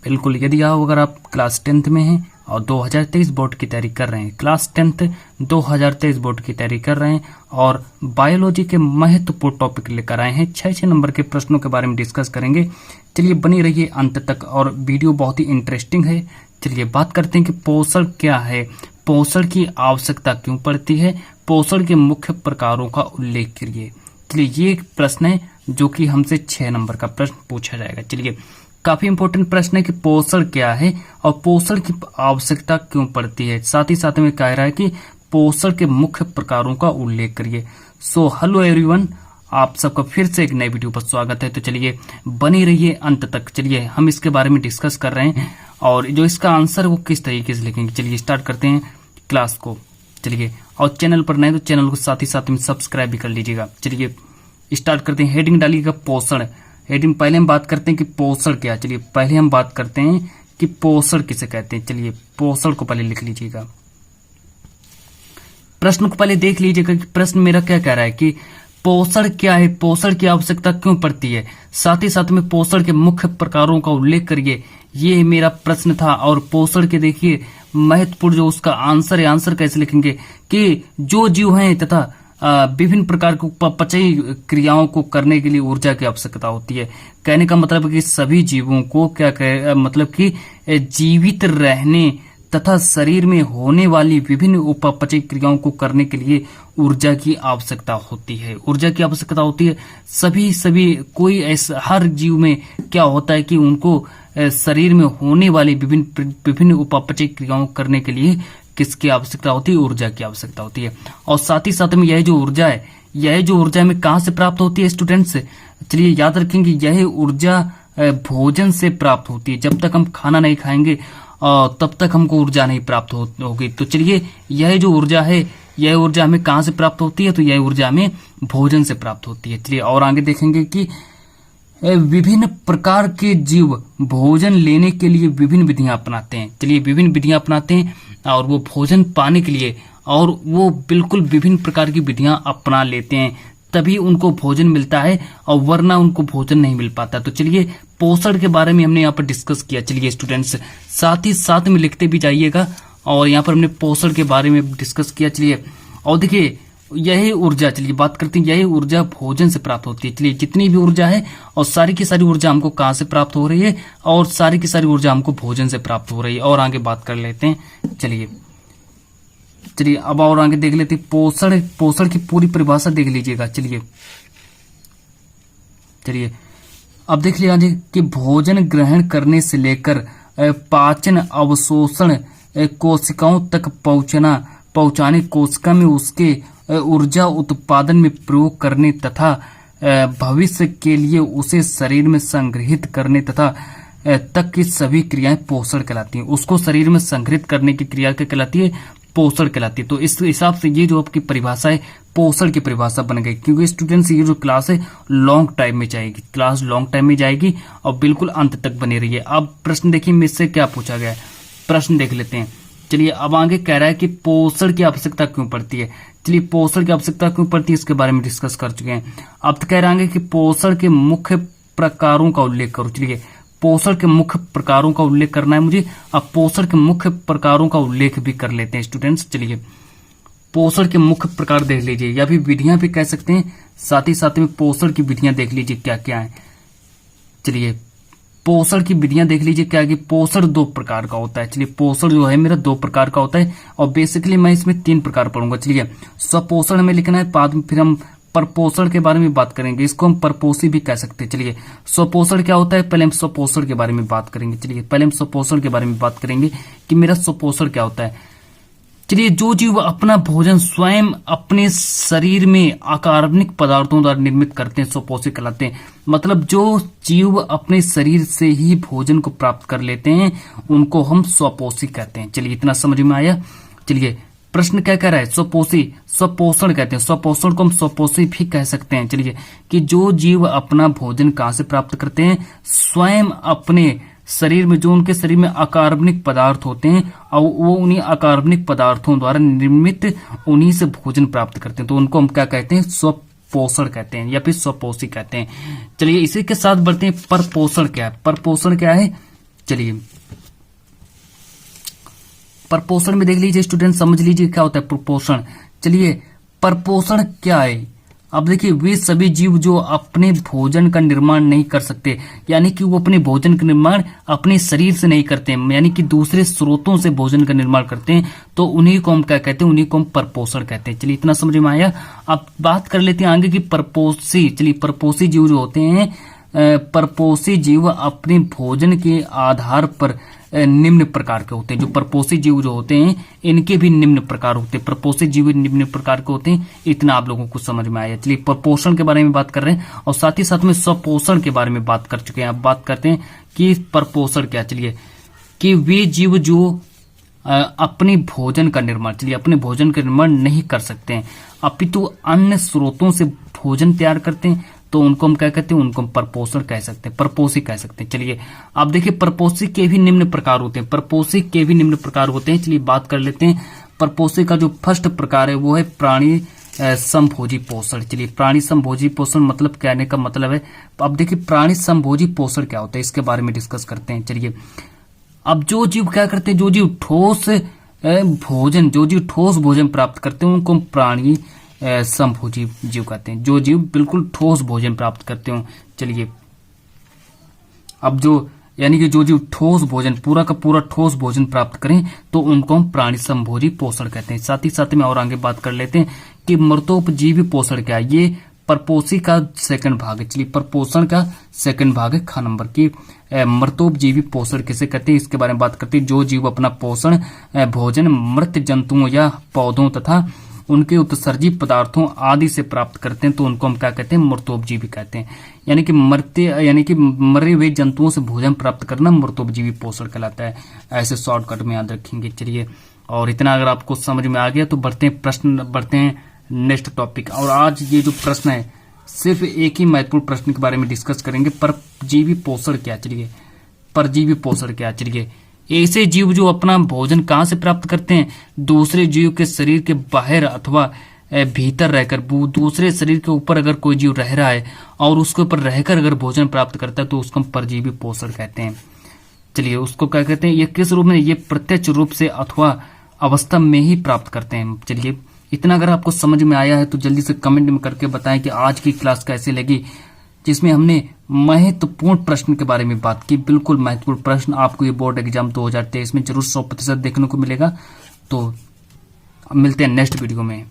बिल्कुल। यदि अगर आप क्लास 10th में हैं और 2023 बोर्ड की तैयारी कर रहे हैं, क्लास 10th 2023 बोर्ड की तैयारी कर रहे हैं और बायोलॉजी के महत्वपूर्ण टॉपिक लेकर आए हैं, 6 नंबर के प्रश्नों के बारे में डिस्कस करेंगे। चलिए बनी रहिए अंत तक और वीडियो बहुत ही इंटरेस्टिंग है। चलिए बात करते हैं कि पोषण क्या है, पोषण की आवश्यकता क्यों पड़ती है, पोषण के मुख्य प्रकारों का उल्लेख करिए। चलिए ये एक प्रश्न है जो कि हमसे 6 नंबर का प्रश्न पूछा जाएगा। चलिए काफी इंपॉर्टेंट प्रश्न है कि पोषण क्या है और पोषण की आवश्यकता क्यों पड़ती है। साथ ही साथ में कह रहा है कि पोषण के मुख्य प्रकारों का उल्लेख करिए। सो हेलो एवरीवन, आप सबका फिर से एक नई वीडियो पर स्वागत है। तो चलिए बनी रहिए अंत तक। चलिए हम इसके बारे में डिस्कस कर रहे हैं और जो इसका आंसर वो किस तरीके से लिखेंगे। चलिए स्टार्ट करते हैं क्लास को। चलिए और चैनल पर नए तो चैनल को साथ ही साथ में सब्सक्राइब भी कर लीजिएगा। चलिए स्टार्ट करते हैं। हेडिंग डालिएगा पोषण। हेडिंग पहले हम बात करते हैं कि पोषण क्या है। चलिए पहले हम बात करते हैं कि पोषण किसे कहते हैं। चलिए पोषण को पहले लिख लीजिएगा। प्रश्न को पहले देख लीजिएगा कि प्रश्न मेरा क्या कह रहा है कि पोषण क्या है, पोषण की आवश्यकता क्यों पड़ती है, साथ ही साथ में पोषण के मुख्य प्रकारों का उल्लेख करिए। ये मेरा प्रश्न था। और पोषण के देखिए महत्वपूर्ण जो उसका आंसर है, आंसर कैसे लिखेंगे कि जो जीव हैं तथा विभिन्न प्रकार की उपचयी क्रियाओं को करने के लिए ऊर्जा की आवश्यकता होती है। कहने का मतलब है कि सभी जीवों को मतलब कि जीवित रहने तथा शरीर में होने वाली विभिन्न उपचयी क्रियाओं को करने के लिए ऊर्जा की आवश्यकता होती है। ऊर्जा की आवश्यकता होती है सभी कोई ऐसा हर जीव में क्या होता है कि उनको शरीर में होने वाली विभिन्न उपचयी क्रियाओं करने के लिए किसकी आवश्यकता होती है, ऊर्जा की आवश्यकता होती है। और साथ ही साथ में यह जो ऊर्जा हमें कहाँ से प्राप्त होती है स्टूडेंट्स। चलिए याद रखेंगे यह ऊर्जा भोजन से प्राप्त होती है। जब तक हम खाना नहीं खाएंगे तब तक हमको ऊर्जा नहीं प्राप्त होगी। तो चलिए यह जो ऊर्जा है, यह ऊर्जा हमें कहाँ से प्राप्त होती है, तो यह ऊर्जा हमें भोजन से प्राप्त होती है। चलिए और आगे देखेंगे कि विभिन्न प्रकार के जीव भोजन लेने के लिए विभिन्न विधियां अपनाते हैं। चलिए विभिन्न विधियां अपनाते हैं और वो भोजन पाने के लिए, और वो बिल्कुल विभिन्न प्रकार की विधियां अपना लेते हैं, तभी उनको भोजन मिलता है और वरना उनको भोजन नहीं मिल पाता। तो चलिए पोषण के बारे में हमने यहाँ पर डिस्कस किया। चलिए स्टूडेंट्स साथ ही साथ में लिखते भी जाइएगा। और यहाँ पर हमने पोषण के बारे में डिस्कस किया। चलिए और देखिए यही ऊर्जा, चलिए बात करते हैं, यही ऊर्जा भोजन से प्राप्त होती है। चलिए जितनी भी ऊर्जा है और सारी की सारी ऊर्जा हमको कहाँ से प्राप्त हो रही है, और सारी की सारी ऊर्जा हमको भोजन से प्राप्त हो रही है। और आगे बात कर लेते हैं। चलिए अब और आगे देख लेते हैं पोषण की पूरी परिभाषा देख लीजिएगा। चलिए अब देख लिया कि भोजन ग्रहण करने से लेकर पाचन, अवशोषण, कोशिकाओं तक पहुंचाने, कोशिका में उसके ऊर्जा उत्पादन में प्रयोग करने तथा भविष्य के लिए उसे शरीर में संग्रहित करने तथा तक की सभी क्रियाएं पोषण कहलाती हैं। उसको शरीर में संग्रहित करने की क्रिया क्या कहलाती है, पोषण कहलाती है। तो इस हिसाब से ये जो आपकी परिभाषा है पोषण की परिभाषा बन गई। क्योंकि स्टूडेंट्स ये जो क्लास है लॉन्ग टाइम में जाएगी, क्लास लॉन्ग टाइम में जाएगी और बिल्कुल अंत तक बनी रही है। अब प्रश्न देखिए मुझसे क्या पूछा गया है, प्रश्न देख लेते हैं। चलिए अब आगे कह रहा है कि पोषण की आवश्यकता क्यों पड़ती है। चलिए पोषण की आवश्यकता क्यों पड़ती है इसके बारे में डिस्कस कर चुके हैं। अब तो कह रहे हैं कि पोषण के मुख्य प्रकारों का उल्लेख करो। चलिए पोषण के मुख्य प्रकारों का उल्लेख करना है मुझे। अब पोषण के मुख्य प्रकारों का उल्लेख भी कर लेते हैं स्टूडेंट्स। चलिए पोषण के मुख्य प्रकार देख लीजिए, या भी विधियां भी कह सकते हैं। साथ ही साथ में पोषण की विधियां देख लीजिए क्या क्या है। चलिए पोषण की विधियां देख लीजिए क्या है। पोषण 2 प्रकार का होता है। चलिए पोषण जो है मेरा 2 प्रकार का होता है और बेसिकली मैं इसमें 3 प्रकार पढ़ूंगा। चलिए स्वपोषण हमें लिखना है, बाद में फिर हम परपोषण के बारे में बात करेंगे। इसको हम परपोषी भी कह सकते हैं। चलिए स्वपोषण क्या होता है, पहले हम स्वपोषण के बारे में बात करेंगे। चलिए पहले हम स्वपोषण के बारे में बात करेंगे कि मेरा स्वपोषण क्या होता है। चलिए जो जीव अपना भोजन स्वयं अपने शरीर में अकार्बनिक पदार्थों द्वारा निर्मित करते हैं स्वपोषी कहलाते हैं। मतलब जो जीव अपने शरीर से ही भोजन को प्राप्त कर लेते हैं उनको हम स्वपोषी कहते हैं। चलिए इतना समझ में आया। चलिए प्रश्न क्या कह रहा है, स्वपोषण कहते हैं। स्वपोषण को हम स्वपोषी भी कह सकते हैं। चलिए कि जो जीव अपना भोजन कहाँ से प्राप्त करते हैं, स्वयं अपने शरीर में, जो उनके शरीर में अकार्बनिक पदार्थ होते हैं और वो उन्हीं अकार्बनिक पदार्थों द्वारा निर्मित उन्हीं से भोजन प्राप्त करते हैं। तो उनको हम क्या कहते हैं, स्वपोषण कहते हैं या फिर स्वपोषी कहते हैं। चलिए इसी के साथ बढ़ते हैं परपोषण क्या है। परपोषण क्या है, चलिए परपोषण में देख लीजिए स्टूडेंट, समझ लीजिए क्या होता है परपोषण। चलिए परपोषण क्या है। अब देखिए वे सभी जीव जो अपने भोजन का निर्माण नहीं कर सकते, यानी कि वो अपने भोजन का निर्माण अपने शरीर से नहीं करते हैं, यानी कि दूसरे स्रोतों से भोजन का निर्माण करते हैं, तो उन्हीं को हम क्या कहते हैं, उन्हीं को हम परपोषण कहते हैं। चलिए इतना समझ में आया। अब बात कर लेते हैं आगे की परपोषी। चलिए परपोषी जीव जो होते हैं, परपोषी जीव अपने भोजन के आधार पर निम्न प्रकार के होते हैं। जो परपोषी जीव जो होते हैं इनके भी निम्न प्रकार होते हैं। परपोषी जीव निम्न प्रकार के होते हैं। इतना आप लोगों को समझ में आया। चलिए परपोषण के बारे में बात कर रहे हैं और साथ ही साथ में स्वपोषण के बारे में बात कर चुके हैं। अब बात करते हैं कि परपोषण क्या। चलिए कि वे जीव जो अपने भोजन का निर्माण, चलिए अपने भोजन का निर्माण नहीं कर सकते हैं अपितु अन्य स्रोतों से भोजन तैयार करते हैं, तो उनको हम क्या कहते हैं, उनको हम परपोषण कह सकते हैं, परपोषी कह सकते हैं। चलिए आप देखिए परपोषी के भी निम्न प्रकार होते हैं। परपोषी के भी निम्न प्रकार होते हैं। चलिए बात कर लेते हैं परपोषी का जो फर्स्ट प्रकार है वो है प्राणी समभोजी पोषण। चलिए प्राणी समभोजी पोषण मतलब कहने का मतलब है, अब देखिए प्राणी समभोजी पोषण क्या होता है इसके बारे में डिस्कस करते हैं। चलिए अब जो जीव क्या करते हैं, जो जीव ठोस भोजन, जो जीव ठोस भोजन प्राप्त करते हैं उनको हम प्राणी समभोजी जीव कहते हैं। जो जीव बिल्कुल ठोस भोजन प्राप्त करते हो। चलिए अब जो यानी कि जो जीव ठोस भोजन, पूरा का पूरा ठोस भोजन प्राप्त करें तो उनको हम प्राणी समभोजी पोषण कहते हैं। साथ ही साथ में और आगे बात कर लेते हैं कि मृतोपजीवी पोषण क्या है। ये परपोषी का सेकंड भाग है। चलिए परपोषण का सेकंड भाग है ख नंबर की। मृतोपजीवी पोषण किसे कहते हैं इसके बारे में बात करते हैं। जो जीव अपना पोषण भोजन मृत जंतुओं या पौधों तथा उनके उत्सर्जी पदार्थों आदि से प्राप्त करते हैं, तो उनको हम क्या कहते हैं, मृतोपजीवी कहते हैं। यानी कि मरे हुए जंतुओं से भोजन प्राप्त करना मृतोपजीवी पोषण कहलाता है। ऐसे शॉर्टकट में याद रखेंगे। चलिए और इतना अगर आपको समझ में आ गया तो बढ़ते हैं नेक्स्ट टॉपिक। और आज ये जो प्रश्न है सिर्फ एक ही महत्वपूर्ण प्रश्न के बारे में डिस्कस करेंगे, परजीवी पोषण क्या। चलिए परजीवी पोषण क्या। चलिए ऐसे जीव जो अपना भोजन कहाँ से प्राप्त करते हैं, दूसरे जीव के शरीर के बाहर अथवा भीतर रहकर। दूसरे शरीर के ऊपर अगर कोई जीव रह रहा है और उसके ऊपर रहकर अगर भोजन प्राप्त करता है तो उसको हम परजीवी पोषण कहते हैं। चलिए उसको क्या कहते हैं, ये किस रूप में, ये प्रत्यक्ष रूप से अथवा अवस्था में ही प्राप्त करते हैं। चलिए इतना अगर आपको समझ में आया है तो जल्दी से कमेंट में करके बताएं कि आज की क्लास कैसी लगी, जिसमें हमने महत्वपूर्ण प्रश्न के बारे में बात की। बिल्कुल महत्वपूर्ण प्रश्न आपको ये बोर्ड एग्जाम 2023 में जरूर 100% देखने को मिलेगा। तो मिलते हैं नेक्स्ट वीडियो में।